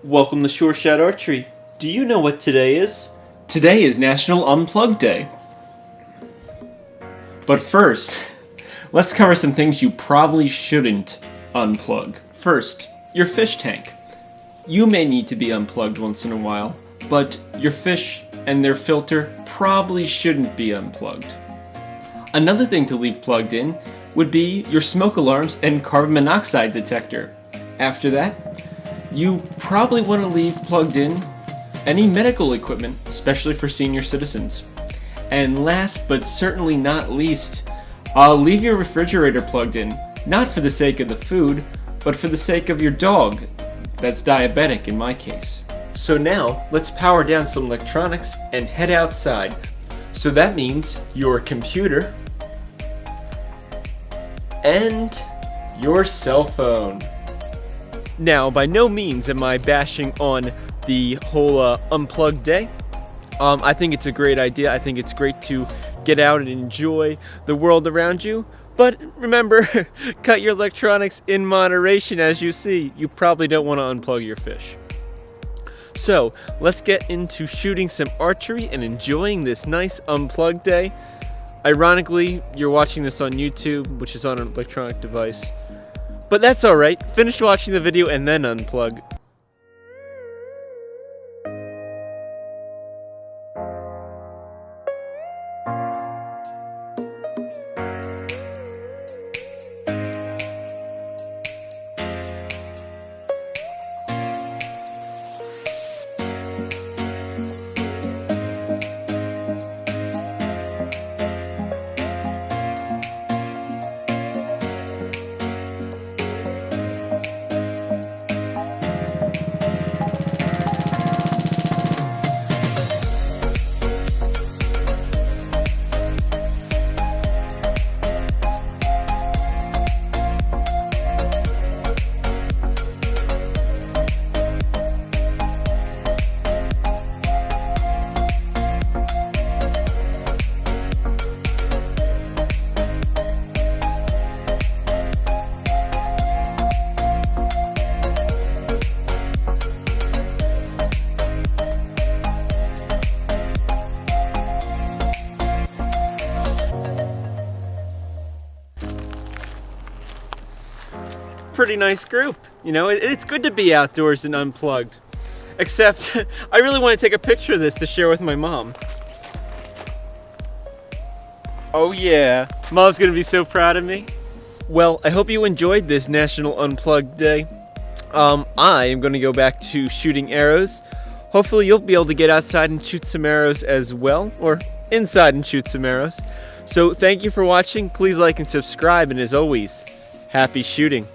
Welcome to Sure Shot Archery. Do you know what today is? Today is National Unplug Day. But first, let's cover some things you probably shouldn't unplug. First, your fish tank. You may need to be unplugged once in a while, but your fish and their filter probably shouldn't be unplugged. Another thing to leave plugged in would be your smoke alarms and carbon monoxide detector. After that, you probably want to leave plugged in any medical equipment, especially for senior citizens. And last but certainly not least, leave your refrigerator plugged in, not for the sake of the food, but for the sake of your dog. That's diabetic in my case. So now, let's power down some electronics and head outside. So that means your computer and your cell phone. Now, by no means am I bashing on the whole Unplugged Day. I think it's a great idea. I think it's great to get out and enjoy the world around you. But remember, cut your electronics in moderation. As you see, you probably don't want to unplug your fish. So, let's get into shooting some archery and enjoying this nice Unplugged Day. Ironically, you're watching this on YouTube, which is on an electronic device. But that's alright. Finish watching the video and then unplug. Pretty nice group. You know, it's good to be outdoors and unplugged. Except, I really want to take a picture of this to share with my mom. Oh yeah, Mom's gonna be so proud of me. Well, I hope you enjoyed this National Unplugged Day. I am gonna go back to shooting arrows. Hopefully you'll be able to get outside and shoot some arrows as well, or inside and shoot some arrows. So thank you for watching. Please like and subscribe, and as always, happy shooting.